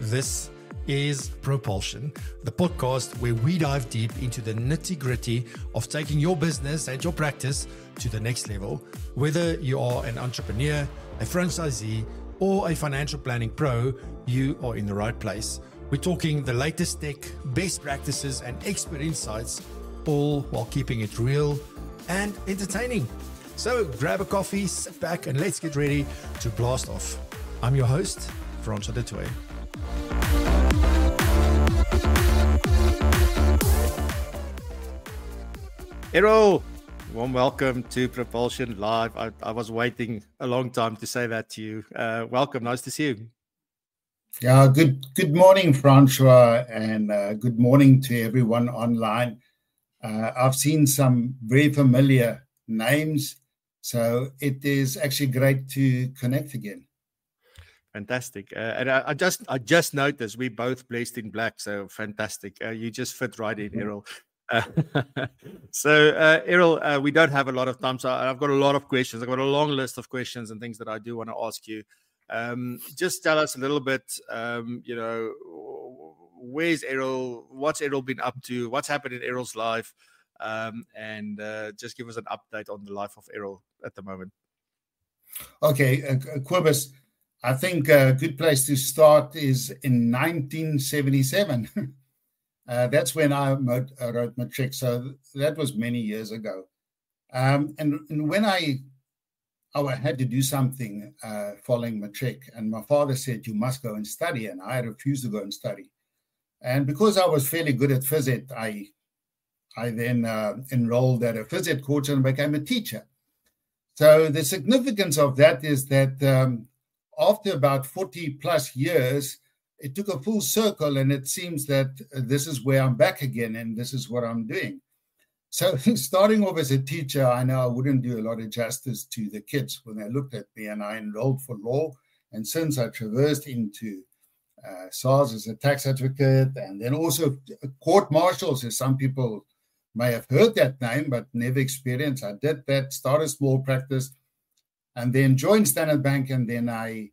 This is Propulsion, the podcast where we dive deep into the nitty-gritty of taking your business and your practice to the next level. Whether you are an entrepreneur, a franchisee, or a financial planning pro, you are in the right place. We're talking the latest tech, best practices, and expert insights, all while keeping it real and entertaining. So grab a coffee, sit back, and let's get ready to blast off. I'm your host, Francois du Toit. Errol, warm welcome to Propulsion Live. I was waiting a long time to say that to you. Welcome, nice to see you. Yeah, good morning, Francois, and good morning to everyone online. I've seen some very familiar names, so it is actually great to connect again. Fantastic. And I just noticed we both blessed in black, so fantastic. You just fit right in, Errol. Errol, we don't have a lot of time, so I've got a lot of questions. I've got a long list of questions and things that I do want to ask you. Just tell us a little bit, where's Errol? What's Errol been up to? What's happened in Errol's life? And just give us an update on the life of Errol at the moment. Okay, Quibus, I think a good place to start is in 1977. That's when I wrote Matric, so that was many years ago. And when I had to do something following Matric, and my father said, you must go and study, and I refused to go and study. And because I was fairly good at phys ed, I then enrolled at a phys ed course and became a teacher. So the significance of that is that after about 40 plus years, it took a full circle, and it seems that this is where I'm back again, and this is what I'm doing. So starting off as a teacher, I know I wouldn't do a lot of justice to the kids when they looked at me, and I enrolled for law. And since I traversed into SARS as a tax advocate, and then also court marshals, as some people may have heard that name but never experienced. I did that, started small practice, and then joined Standard Bank, and then I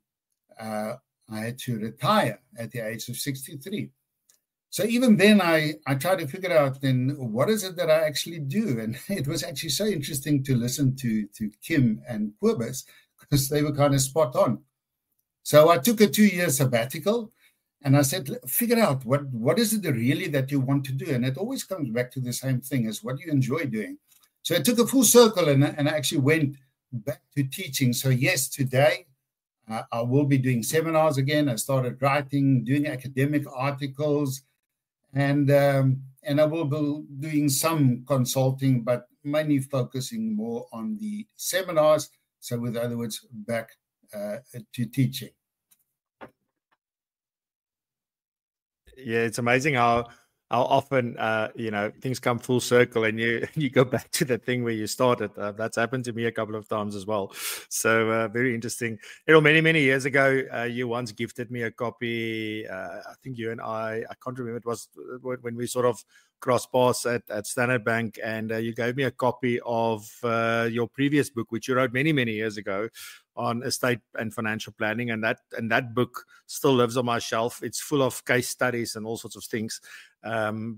had to retire at the age of 63. So even then, I tried to figure out then what is it that I actually do? And it was actually so interesting to listen to Kim and Quibus, because they were kind of spot on. So I took a 2-year sabbatical, and I said, figure out what is it really that you want to do? And it always comes back to the same thing as what you enjoy doing. So I took a full circle, and I actually went back to teaching. So yes, today, I will be doing seminars again. I started writing, doing academic articles, and I will be doing some consulting, but mainly focusing more on the seminars. So, with other words, back to teaching. Yeah, it's amazing how often things come full circle, and you go back to the thing where you started. That's happened to me a couple of times as well. So very interesting. Errol, many years ago, you once gifted me a copy. I think you and I can't remember. It was when we sort of crossed paths at Standard Bank, and you gave me a copy of your previous book, which you wrote many years ago, on estate and financial planning, and that book still lives on my shelf. It's full of case studies and all sorts of things,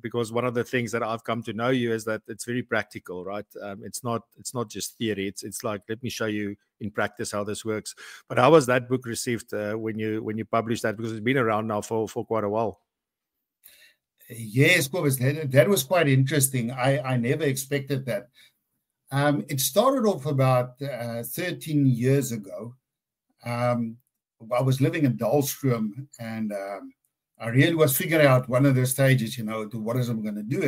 because one of the things that I've come to know you is that it's very practical, right? It's not just theory. It's like, let me show you in practice how this works. But how was that book received when you published that? Because it's been around now for quite a while. Yes, that was quite interesting. I never expected that. It started off about 13 years ago. I was living in Dahlstrom, and I really was figuring out one of the stages, what is I'm going to do.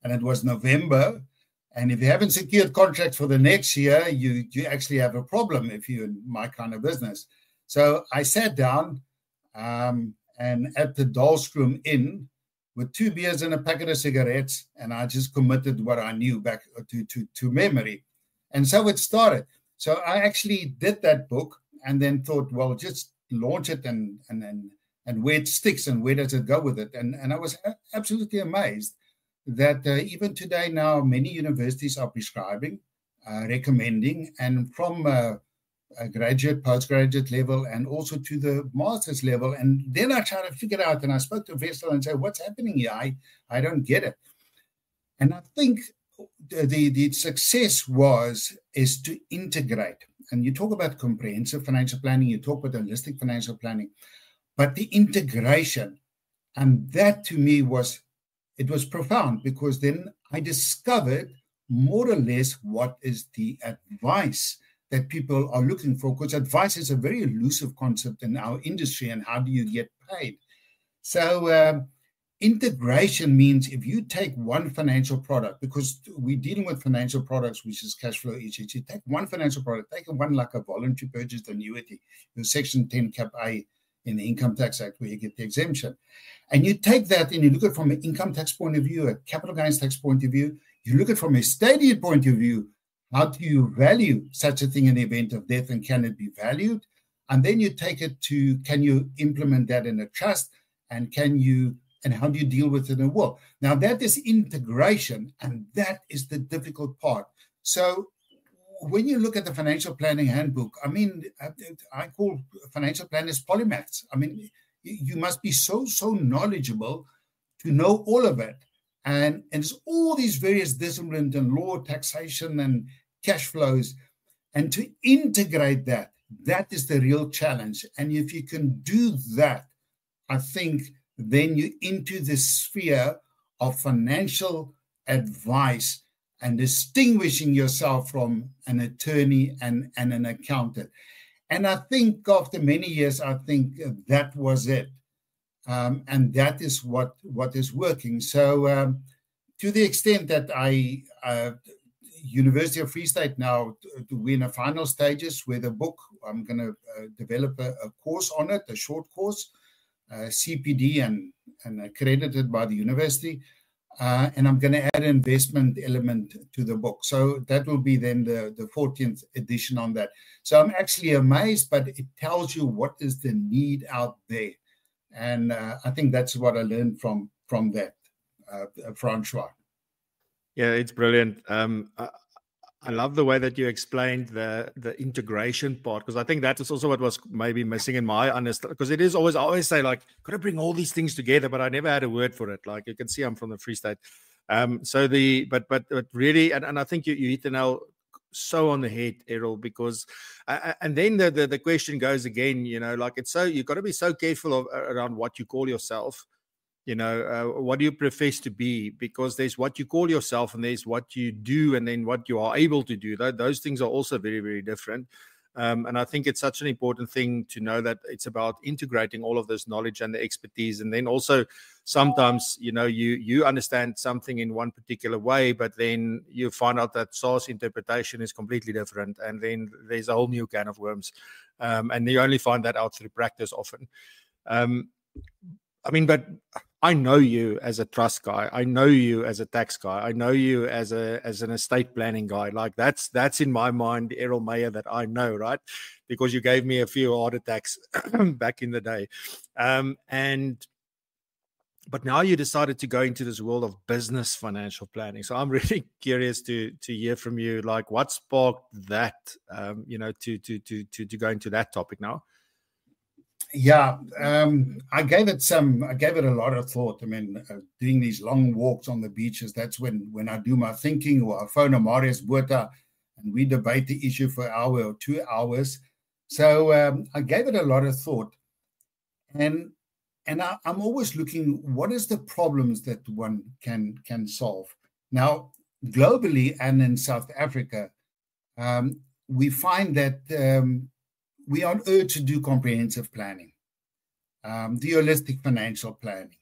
And it was November. And if you haven't secured contracts for the next year, you actually have a problem if you're in my kind of business. So I sat down and at the Dahlstrom Inn with 2 beers and a packet of cigarettes, and I just committed what I knew back to memory. And so it started. So I actually did that book, and then thought, well, just launch it and where it sticks and where does it go with it. And I was absolutely amazed that even today now, many universities are prescribing, recommending, and from graduate, postgraduate level, and also to the master's level. And then I tried to figure out, and I spoke to Wessel and said, what's happening here? I don't get it. And I think the success is to integrate. And you talk about comprehensive financial planning, you talk about holistic financial planning, but the integration, and that to me was profound, because then I discovered more or less what is the advice that people are looking for, because advice is a very elusive concept in our industry, and how do you get paid? So integration means if you take one financial product, because we're dealing with financial products, which is cash flow, you take one financial product, take one like a voluntary purchase annuity, your Section 10 Cap A in the Income Tax Act, where you get the exemption. And you take that and you look at it from an income tax point of view, a capital gains tax point of view, you look at it from a state aid point of view. How do you value such a thing in the event of death, and can it be valued? And then you take it to, can you implement that in a trust, and how do you deal with it in a will? Now that is integration, and that is the difficult part. So when you look at the financial planning handbook, I mean, I call financial planners polymaths. I mean, you must be so knowledgeable to know all of it. And it's all these various disciplines and law, taxation, and cash flows, and to integrate that is the real challenge. And if you can do that, I think then you're into the sphere of financial advice and distinguishing yourself from an attorney and an accountant. And I think after many years, I think that was it. And that is what is working. So to the extent that University of Free State now, we're in the final stages with a book. I'm going to develop a course on it, a short course, CPD and accredited by the university. And I'm going to add an investment element to the book. So that will be then the 14th edition on that. So I'm actually amazed, but it tells you what is the need out there. And I think that's what I learned from that, Francois. Yeah, it's brilliant. I love the way that you explained the integration part, because I think that is also what was maybe missing in my understanding. Because it is always, I always say, like, got to bring all these things together, but I never had a word for it. Like you can see, I'm from the Free State. But really, and I think you hit the nail so on the head, Errol, because and then the question goes again, you know, like it's so, you've got to be so careful around what you call yourself. You know, what do you profess to be? Because there's what you call yourself and there's what you do and then what you are able to do. Those things are also very, very different. And I think it's such an important thing to know that it's about integrating all of this knowledge and the expertise. And then also sometimes, you know, you understand something in one particular way, but then you find out that SARS interpretation is completely different. And then there's a whole new can of worms. And you only find that out through practice often. I mean, but I know you as a trust guy. I know you as a tax guy. I know you as an estate planning guy. Like that's in my mind, Errol Meyer, that I know, right? Because you gave me a few heart attacks back in the day. But now you decided to go into this world of business financial planning. So I'm really curious to hear from you, like what sparked that, you know, to go into that topic now. Yeah, I gave it a lot of thought. I mean, doing these long walks on the beaches, that's when I do my thinking, or I phone Marius Botha and we debate the issue for an hour or 2 hours. So I gave it a lot of thought. And I'm always looking, what is the problems that one can solve? Now, globally and in South Africa, we find that we are urged to do comprehensive planning, the holistic financial planning.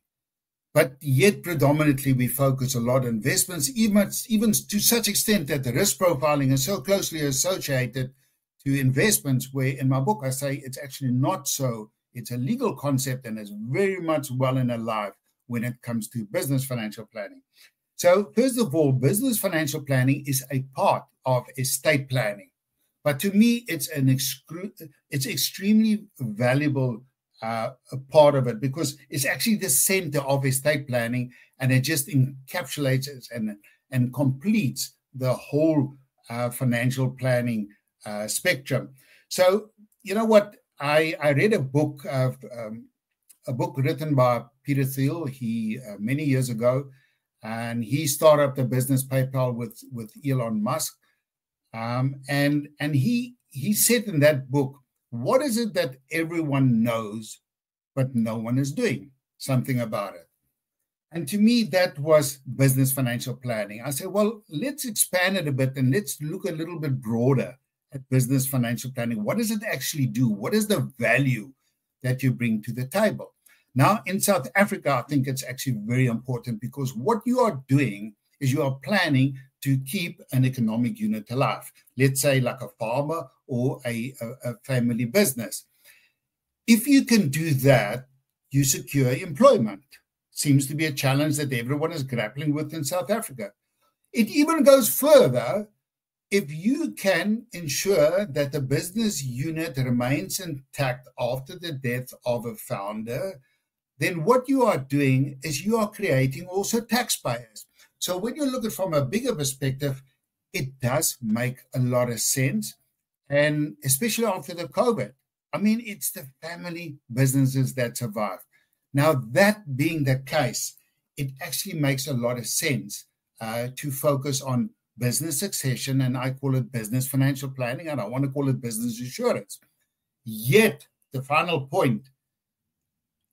But yet predominantly we focus a lot on investments, even to such extent that the risk profiling is so closely associated to investments, where in my book I say it's actually not so. It's a legal concept and is very much well and alive when it comes to business financial planning. So first of all, business financial planning is a part of estate planning. But to me, it's extremely valuable part of it, because it's actually the center of estate planning, and it just encapsulates and completes the whole financial planning spectrum. So, you know what? I read a book written by Peter Thiel, many years ago, and he started up the business PayPal with Elon Musk. And he said in that book, what is it that everyone knows, but no one is doing something about it? And to me, that was business financial planning. I said, well, let's expand it a bit and let's look a little bit broader at business financial planning. What does it actually do? What is the value that you bring to the table? Now, in South Africa, I think it's actually very important because what you are doing is you are planning to keep an economic unit alive. Let's say like a farmer or a family business. If you can do that, you secure employment. Seems to be a challenge that everyone is grappling with in South Africa. It even goes further. If you can ensure that the business unit remains intact after the death of a founder, then what you are doing is you are creating also taxpayers. So when you look at it from a bigger perspective, it does make a lot of sense. And especially after the COVID, I mean, it's the family businesses that survive. Now, that being the case, it actually makes a lot of sense to focus on business succession, and I call it business financial planning, and I want to call it business insurance. Yet, the final point,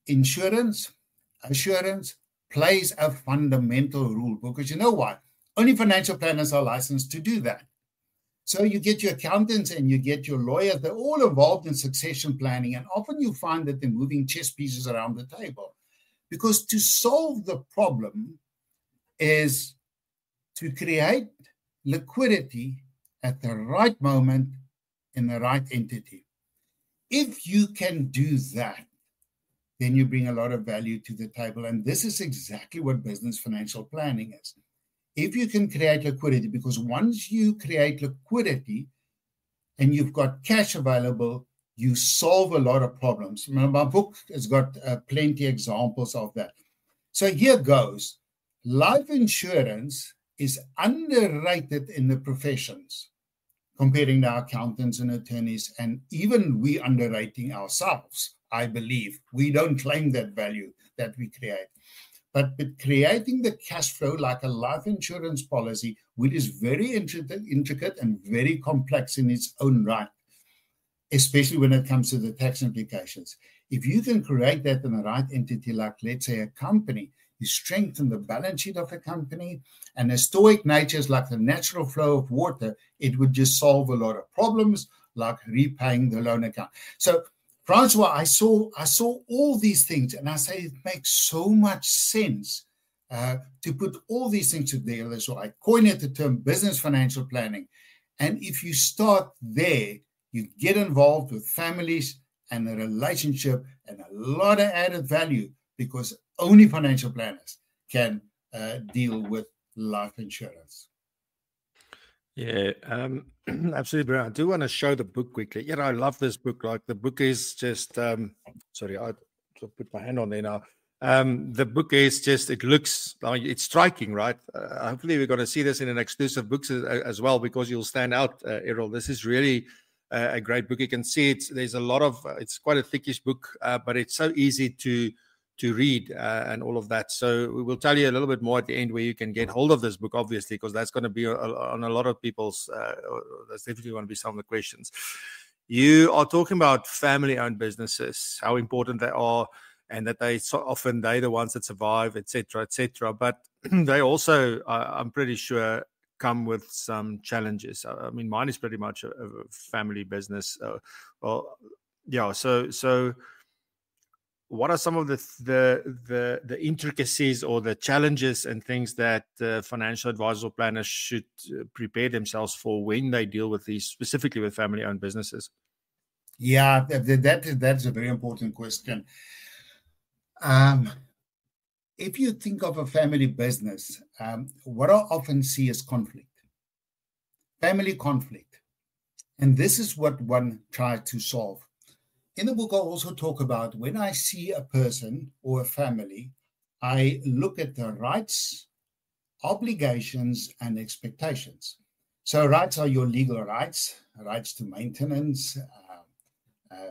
insurance, assurance, plays a fundamental role because you know what? Only financial planners are licensed to do that. So you get your accountants and you get your lawyers, they're all involved in succession planning. And often you find that they're moving chess pieces around the table because to solve the problem is to create liquidity at the right moment in the right entity. If you can do that, then you bring a lot of value to the table. And this is exactly what business financial planning is. If you can create liquidity, because once you create liquidity and you've got cash available, you solve a lot of problems. My book has got plenty of examples of that. So here goes. Life insurance is underrated in the professions, comparing to accountants and attorneys, and even we underrating ourselves. I believe we don't claim that value that we create. But creating the cash flow like a life insurance policy, which is very intricate and very complex in its own right, especially when it comes to the tax implications. If you can create that in the right entity, like let's say a company, you strengthen the balance sheet of a company, and a stoic nature is like the natural flow of water, it would just solve a lot of problems like repaying the loan account. So Francois, I saw all these things, and I say it makes so much sense to put all these things together. So I coined it the term business financial planning. And if you start there, you get involved with families and the relationship and a lot of added value because only financial planners can deal with life insurance. Yeah, absolutely, Brian. I do want to show the book quickly. I love this book. Like the book is just, sorry, I put my hand on there now. The book is just, it looks like it's striking, right? Hopefully we're going to see this in an exclusive books as well, because you'll stand out, Errol. This is really a great book. You can see there's a lot of, it's quite a thickish book, but it's so easy to read and all of that. So we will tell you a little bit more at the end where you can get hold of this book, obviously, because that's going to be on a lot of people's, that's definitely going to be some of the questions. You are talking about family-owned businesses, how important they are, and that they're the ones that survive, etc., etc. But they also, I'm pretty sure, come with some challenges. I mean, mine is pretty much a family business. So what are some of the intricacies or the challenges and things that financial advisors or planners should prepare themselves for when they deal with these, specifically with family-owned businesses? Yeah, that's a very important question. If you think of a family business, what I often see is conflict, family conflict. And this is what one tries to solve. In the book, I also talk about when I see a person or a family, I look at the rights, obligations, and expectations. So rights are your legal rights to maintenance,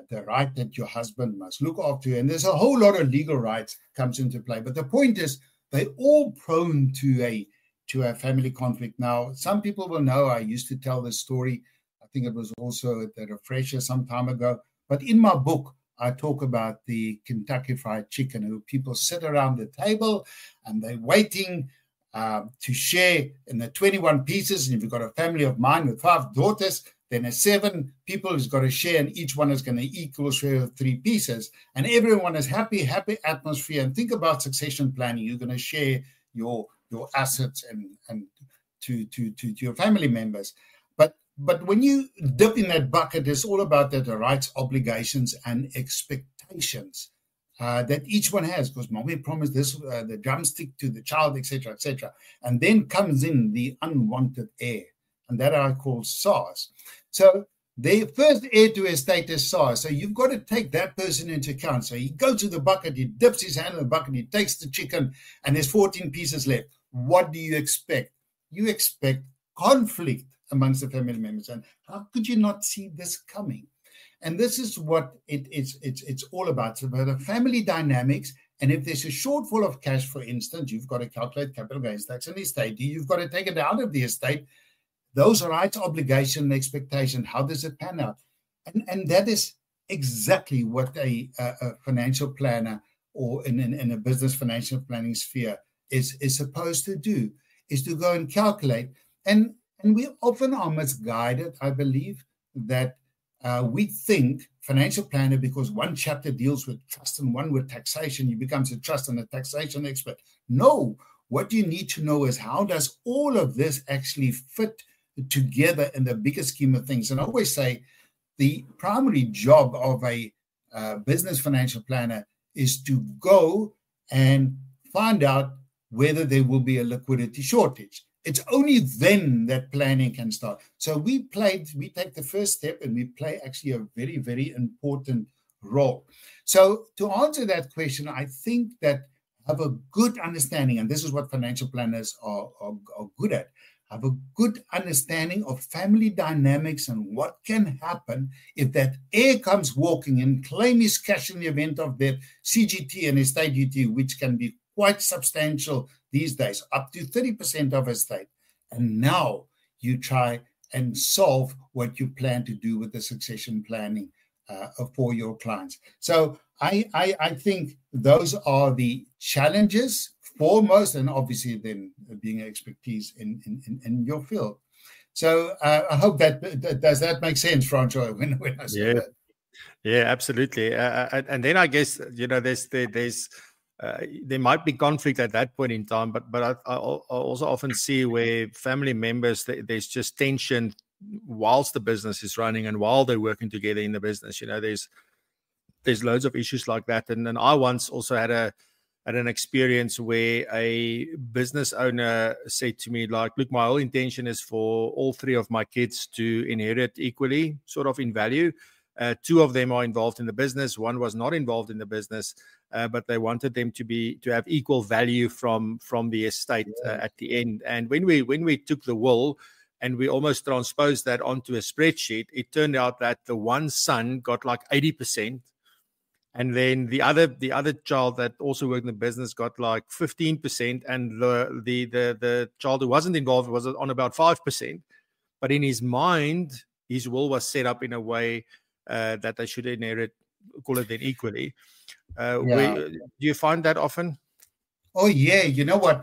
the right that your husband must look after you. And there's a whole lot of legal rights comes into play. But the point is, they're all prone to a family conflict. Now, some people will know I used to tell this story. I think it was also at the Refresher some time ago. But in my book, I talk about the Kentucky Fried Chicken, who people sit around the table and they're waiting to share in the 21 pieces. And if you've got a family of mine with 5 daughters, then there's 7 people who's got to share, and each one is going to equal share of 3 pieces. And everyone is happy atmosphere. And think about succession planning. You're going to share your assets and to your family members. But when you dip in that bucket, it's all about the rights, obligations, and expectations that each one has. Because mommy promised this, the drumstick to the child, etc., etc. And then comes in the unwanted heir, and that I call SARS. So the first heir to estate is SARS. So you've got to take that person into account. So he goes to the bucket, he dips his hand in the bucket, he takes the chicken, and there's 14 pieces left. What do you expect? You expect conflict amongst the family members. And how could you not see this coming? And this is what it's all about. It's about the family dynamics. And if there's a shortfall of cash, for instance, you've got to calculate capital gains tax on the estate. You've got to take it out of the estate. Those rights, obligation, and expectation, how does it pan out? And that is exactly what a financial planner or in a business financial planning sphere is supposed to do, is to go and calculate. And we often are misguided, I believe, that we think financial planner, because one chapter deals with trust and one with taxation, you becomes a trust and a taxation expert. No, what you need to know is how does all of this actually fit together in the bigger scheme of things. And I always say the primary job of a business financial planner is to go and find out whether there will be a liquidity shortage. It's only then that planning can start. So we take the first step and we play actually a very, very important role. So to answer that question, I think that have a good understanding, and this is what financial planners are good at, have a good understanding of family dynamics and what can happen if that heir comes walking and claim his cash in the event of their CGT and estate duty, which can be quite substantial these days, up to 30% of estate. And now you try and solve what you plan to do with the succession planning for your clients. So I think those are the challenges foremost, and obviously then being an expertise in your field. So I hope that does that make sense, Francois, when I say that? Yeah, absolutely. And then I guess, there might be conflict at that point in time, but I also often see where family members, there's just tension whilst the business is running and while they're working together in the business. There's loads of issues like that. And then I once also had an experience where a business owner said to me, like, look, my whole intention is for all 3 of my kids to inherit equally, sort of in value. 2 of them are involved in the business. 1 was not involved in the business, but they wanted them to have equal value from the estate at the end. And when we took the will and we almost transposed that onto a spreadsheet, it turned out that the one son got like 80%. And then the other child that also worked in the business got like 15%, and the child who wasn't involved was on about 5%. But in his mind, his will was set up in a way that they should inherit, call it then equally. Do you find that often? Oh yeah, you know what?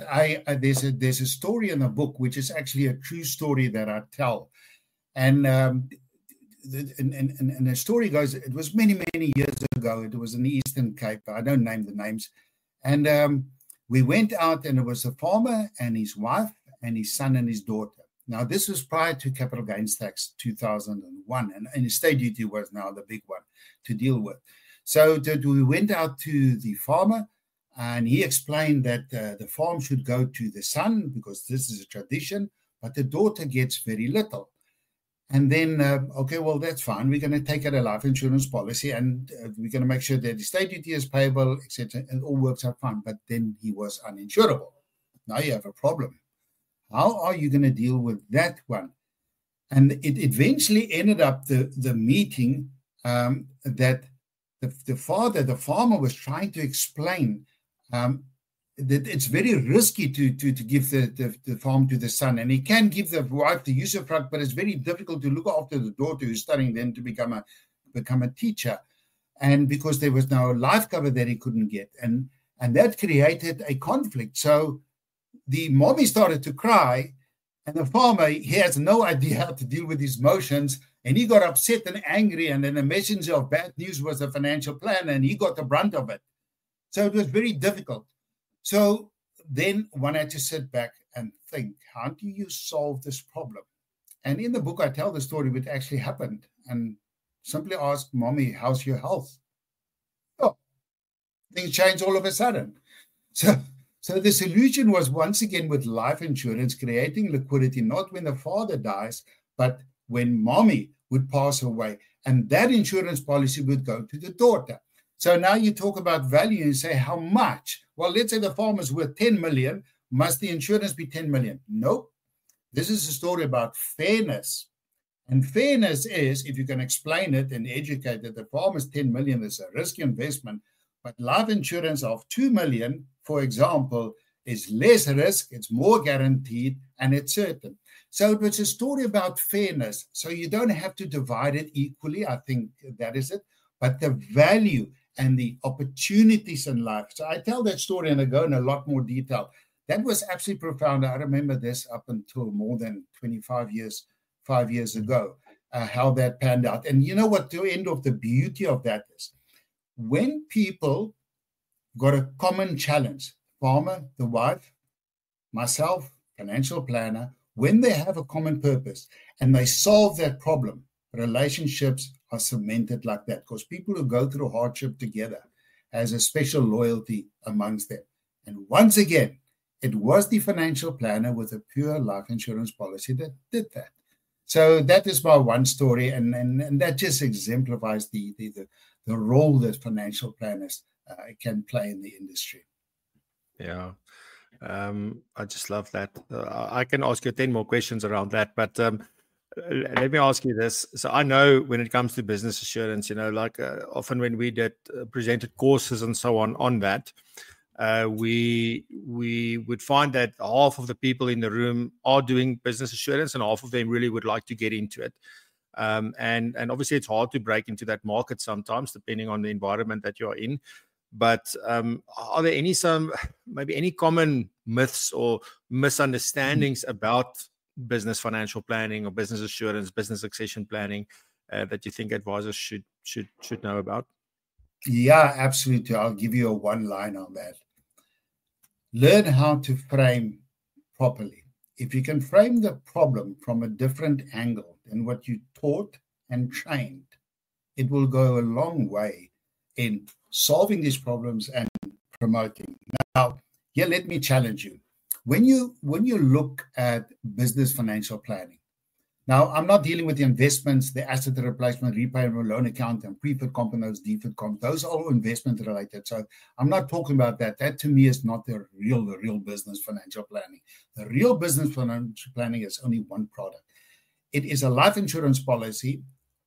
There's a story in the book which is actually a true story that I tell, and the story goes, it was many years ago. It was in the Eastern Cape. I don't name the names, and we went out, and it was a farmer and his wife and his son and his daughter. Now, this was prior to capital gains tax 2001, and estate duty was now the big one to deal with. So we went out to the farmer, and he explained that the farm should go to the son because this is a tradition, but the daughter gets very little. And then, okay, well, that's fine. We're going to take out a life insurance policy, and we're going to make sure that the estate duty is payable, etc. It all works out fine. But then he was uninsurable. Now you have a problem. How are you going to deal with that one? And it eventually ended up the meeting that the farmer was trying to explain that it's very risky to give the farm to the son, and he can give the wife the usufruct, but it's very difficult to look after the daughter who's studying then to become a teacher, and because there was no life cover that he couldn't get, and that created a conflict. So the mommy started to cry, and the farmer, he has no idea how to deal with his emotions, and he got upset and angry, and then the messenger of bad news was the financial planner, and he got the brunt of it. So it was very difficult. So then one had to sit back and think, how do you solve this problem? And in the book, I tell the story what actually happened and simply ask, Mommy, how's your health? Oh, things changed all of a sudden. So the solution was once again with life insurance, creating liquidity, not when the father dies, but when Mommy would pass away. And that insurance policy would go to the daughter. So now you talk about value and say, how much? Well, let's say the farmer's worth 10 million. Must the insurance be 10 million? Nope. This is a story about fairness. And fairness is, if you can explain it and educate that the farmer's 10 million is a risky investment, but life insurance of 2 million, for example, is less risk, it's more guaranteed, and it's certain. So it was a story about fairness. So you don't have to divide it equally. I think that is it. But the value and the opportunities in life. So I tell that story and I go in a lot more detail. That was absolutely profound. I remember this up until more than 5 years ago, how that panned out. And you know what the end of the beauty of that is? When people got a common challenge, farmer, the wife, myself, financial planner, when they have a common purpose and they solve that problem, relationships are cemented like that, because people who go through hardship together has a special loyalty amongst them. And once again, it was the financial planner with a pure life insurance policy that did that. So that is my one story, and that just exemplifies the role that financial planners can play in the industry. Yeah. I just love that. I can ask you 10 more questions around that, but let me ask you this. So I know when it comes to business assurance, like often when we did presented courses and so on that, we would find that half of the people in the room are doing business assurance and half of them really would like to get into it. And obviously it's hard to break into that market sometimes, depending on the environment that you're in. But are there maybe any common myths or misunderstandings about business financial planning or business assurance, business succession planning that you think advisors should know about? Yeah, absolutely. I'll give you a one line on that. Learn how to frame properly. If you can frame the problem from a different angle than what you taught and trained, it will go a long way in solving these problems and promoting. Now, here, let me challenge you. When you look at business financial planning, now I'm not dealing with the investments, the asset replacement, repayment loan account, and preferred comp and those deferred comp. Those are all investment related. So I'm not talking about that. That to me is not the real business financial planning. The real business financial planning is only one product. It is a life insurance policy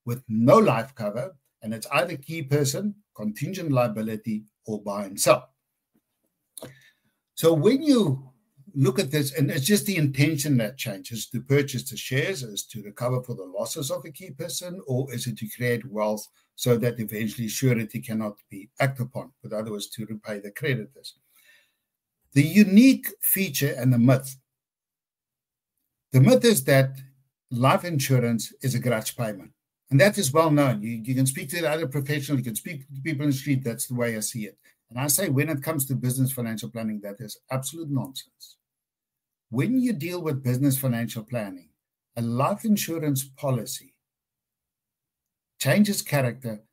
with no life cover, and it's either key person, contingent liability, or buy and sell. So when you look at this, and it's just the intention that changes, to purchase the shares, is to recover for the losses of a key person, or is it to create wealth so that eventually surety cannot be acted upon, in other words, to repay the creditors. The unique feature and the myth is that life insurance is a grudge payment. And that is well known. You can speak to the other professionals, you can speak to people in the street. That's the way I see it. And I say when it comes to business financial planning, that is absolute nonsense. When you deal with business financial planning, a life insurance policy changes character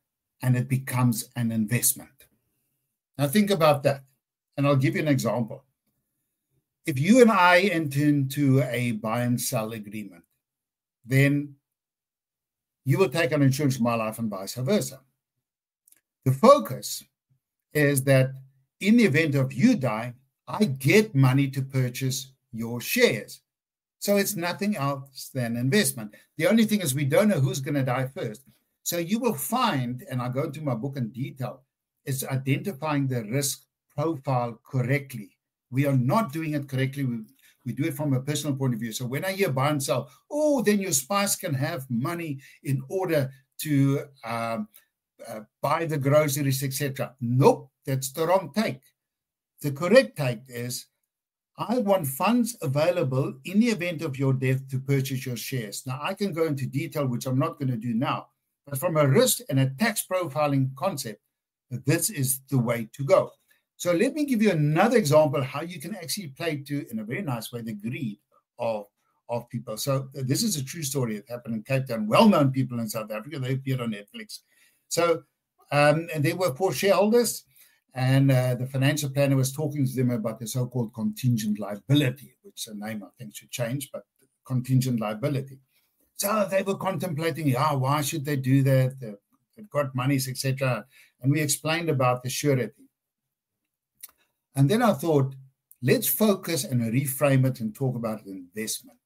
and it becomes an investment. Now think about that. And I'll give you an example. If you and I enter into a buy and sell agreement, then you will take on insurance for my life and vice versa. The focus is that in the event of you dying, I get money to purchase your shares. So it's nothing else than investment. The only thing is we don't know who's going to die first. So you will find, and I go into my book in detail, is identifying the risk profile correctly. We are not doing it correctly. We do it from a personal point of view. So when I hear buy and sell, oh, then your spouse can have money in order to buy the groceries, etc. Nope, that's the wrong take. The correct take is, I want funds available in the event of your death to purchase your shares. Now, I can go into detail, which I'm not going to do now, but from a risk and a tax profiling concept, this is the way to go. So let me give you another example how you can actually play to, in a very nice way, the greed of people. So this is a true story. It happened in Cape Town. Well-known people in South Africa. They appeared on Netflix. So and there were 4 shareholders, and the financial planner was talking to them about the so-called contingent liability, which a name I think should change, but contingent liability. So they were contemplating, why should they do that? They've got monies, etc. And we explained about the surety. And then I thought, let's focus and reframe it and talk about investment.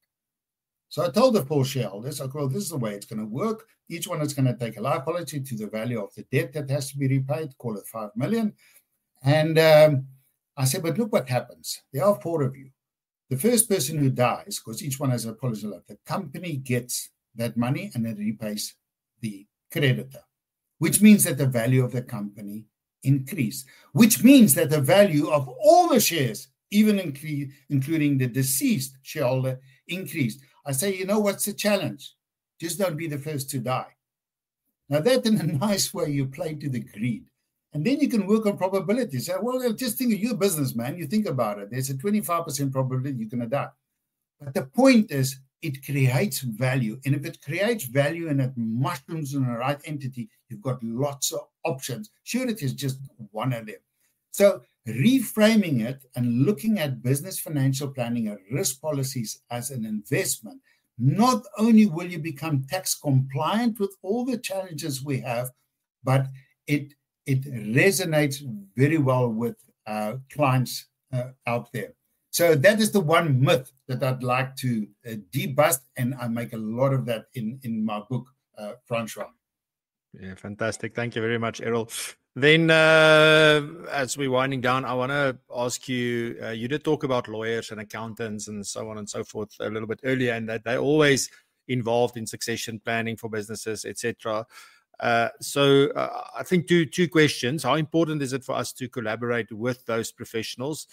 So I told the 4 shareholders, well, this is the way it's going to work. Each one is going to take a life policy to the value of the debt that has to be repaid, call it 5 million. And I said, but look what happens. There are 4 of you. The first person who dies, because each one has a policy life, the company gets that money and it repays the creditor, which means that the value of the company increased, which means that the value of all the shares, even including the deceased shareholder, increased. I say, you know what's the challenge? Just don't be the first to die. Now that in a nice way, you play to the greed. And then you can work on probabilities. Say, well, just think of your businessman. You think about it. There's a 25% probability you're going to die. But the point is, it creates value. And if it creates value and it mushrooms in the right entity, you've got lots of options. Surety is just one of them. So reframing it and looking at business financial planning and risk policies as an investment, not only will you become tax compliant with all the challenges we have, but it resonates very well with clients out there. So that is the one myth that I'd like to debust, and I make a lot of that in my book, Francois. Yeah, fantastic. Thank you very much, Errol. Then as we're winding down, I want to ask you, you did talk about lawyers and accountants and so on and so forth a little bit earlier, and that they're always involved in succession planning for businesses, etc. So I think two questions. How important is it for us to collaborate with those professionals?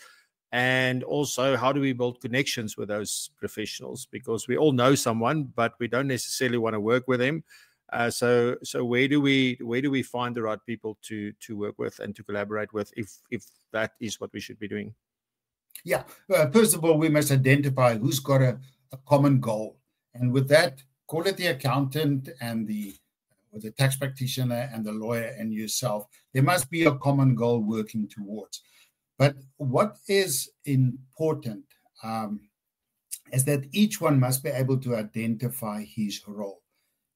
And also, how do we build connections with those professionals? Because we all know someone, but we don't necessarily want to work with them. So where do we find the right people to work with and to collaborate with, if that is what we should be doing? Yeah. First of all, we must identify who's got a common goal, and with that, call it the accountant and the tax practitioner and the lawyer and yourself. There must be a common goal working towards. But what is important is that each one must be able to identify his role.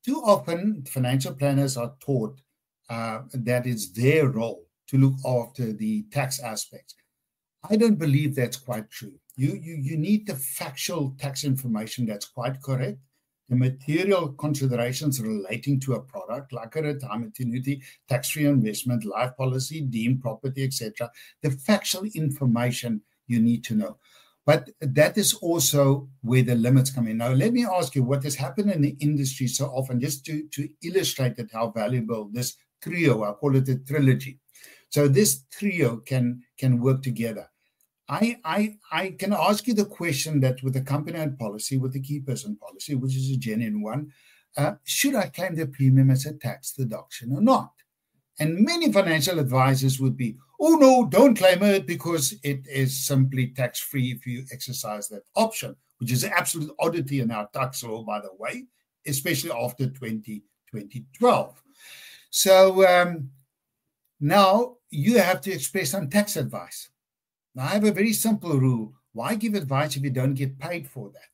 Too often, financial planners are taught that it's their role to look after the tax aspects. I don't believe that's quite true. You need the factual tax information that's quite correct, the material considerations relating to a product like a retirement annuity, tax-free investment, life policy, deemed property, etc. The factual information you need to know. But that is also where the limits come in. Now, let me ask you what has happened in the industry so often, just to illustrate it, how valuable this trio, I call it a trilogy. So this trio can work together. I can ask you the question that with the company-owned policy, with the key person policy, which is a genuine one, should I claim the premium as a tax deduction or not? And many financial advisors would be, oh, no, don't claim it because it is simply tax-free if you exercise that option, which is an absolute oddity in our tax law, by the way, especially after 2012. So now you have to express some tax advice. Now, I have a very simple rule. Why give advice if you don't get paid for that?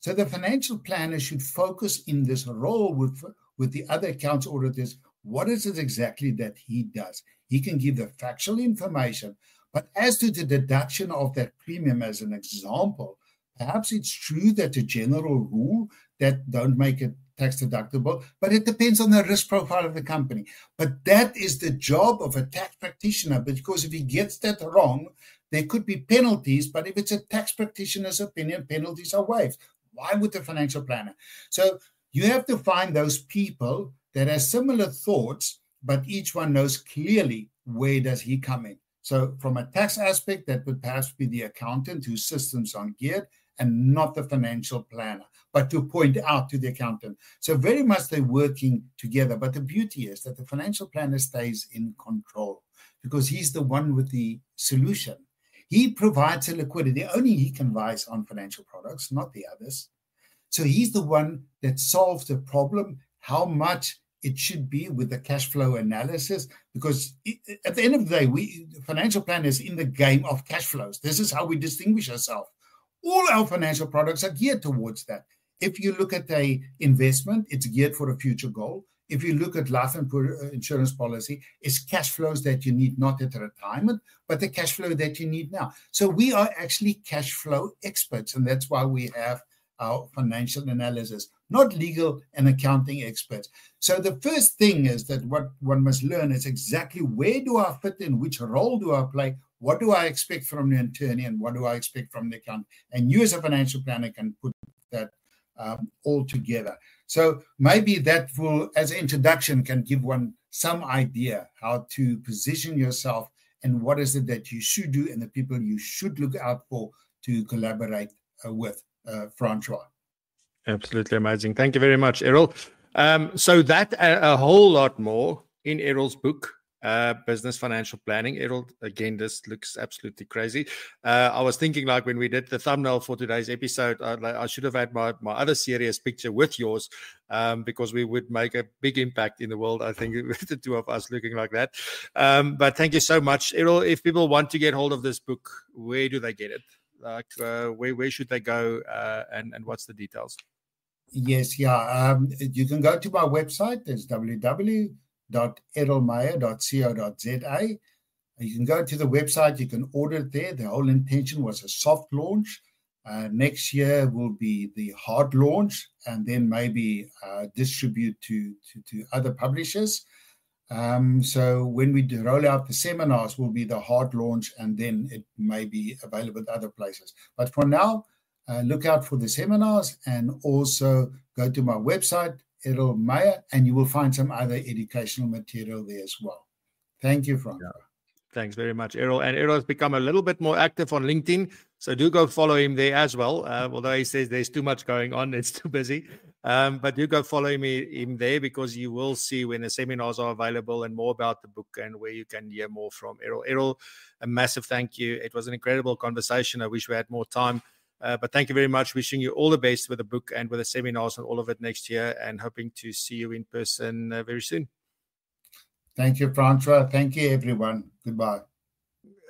So the financial planner should focus in this role with the other accounts auditors. What is it exactly that he does? He can give the factual information, but as to the deduction of that premium, as an example, Perhaps it's true that a general rule that don't make it tax deductible, but it depends on the risk profile of the company. But that is the job of a tax practitioner, because if he gets that wrong, there could be penalties, but if it's a tax practitioner's opinion, penalties are waived. Why would the financial planner? So you have to find those people that have similar thoughts, but each one knows clearly where does he come in. So from a tax aspect, that would perhaps be the accountant whose systems are geared, and not the financial planner, but to point out to the accountant. So very much they're working together. But the beauty is that the financial planner stays in control because he's the one with the solution. He provides the liquidity. Only he can advise on financial products, not the others. So he's the one that solves the problem, how much it should be with the cash flow analysis, because at the end of the day, financial planners in the game of cash flows. This is how we distinguish ourselves. All our financial products are geared towards that. If you look at an investment, it's geared for a future goal. If you look at life insurance policy, it's cash flows that you need not at retirement, but the cash flow that you need now. So we are actually cash flow experts, and that's why we have our financial analysis, not legal and accounting experts. So the first thing is that what one must learn is exactly where do I fit in, which role do I play, what do I expect from the attorney, and what do I expect from the accountant? And you as a financial planner can put that all together. So maybe that will, as an introduction, can give one some idea how to position yourself and what is it that you should do and the people you should look out for to collaborate with. Francois. Absolutely amazing. Thank you very much, Errol. So that a whole lot more in Errol's book, Business Financial Planning. Errol, again, this looks absolutely crazy. I was thinking, like, when we did the thumbnail for today's episode, I should have had my other serious picture with yours, because we would make a big impact in the world, I think, with the two of us looking like that. But thank you so much, Errol. If people want to get hold of this book, where do they get it? Like, where should they go, and what's the details? Yes, yeah. You can go to my website. It's www.errolmeyer.co.za. You can go to the website. You can order it there. The whole intention was a soft launch. Next year will be the hard launch, and then maybe distribute to other publishers. So when we roll out the seminars, will be the hard launch, and then it may be available at other places. But for now, look out for the seminars, and also go to my website, Errol Meyer, and you will find some other educational material there as well. Thank you, Frank. Yeah. Thanks very much, Errol. And Errol has become a little bit more active on LinkedIn, so do go follow him there as well. Although he says there's too much going on, it's too busy. But do go follow him there, because you will see when the seminars are available and more about the book and where you can hear more from Errol. Errol, a massive thank you. It was an incredible conversation. I wish we had more time. But thank you very much. Wishing you all the best with the book and with the seminars and all of it next year, and hoping to see you in person very soon. Thank you, Francois. Thank you, everyone. Goodbye.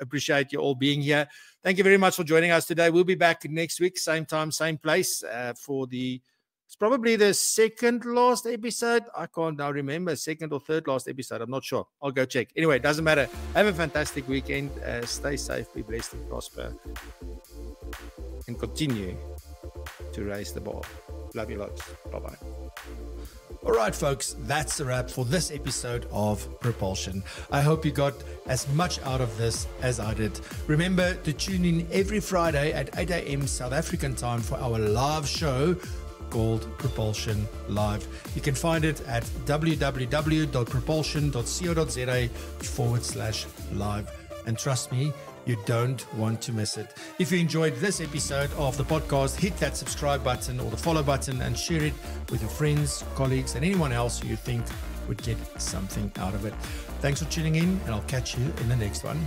Appreciate you all being here. Thank you very much for joining us today. We'll be back next week, same time, same place, for it's probably the second last episode. I can't now remember, second or third last episode. I'm not sure. I'll go check. Anyway, it doesn't matter. Have a fantastic weekend. Stay safe, be blessed and prosper, and continue to raise the bar. Love you lots. Bye-bye. All right, folks, that's a wrap for this episode of Propulsion. I hope you got as much out of this as I did. Remember to tune in every Friday at 8 a.m. South African time for our live show called Propulsion Live. You can find it at www.propulsion.co.za/live. And trust me, you don't want to miss it. If you enjoyed this episode of the podcast, hit that subscribe button or the follow button and share it with your friends, colleagues, and anyone else you think would get something out of it. Thanks for tuning in, and I'll catch you in the next one.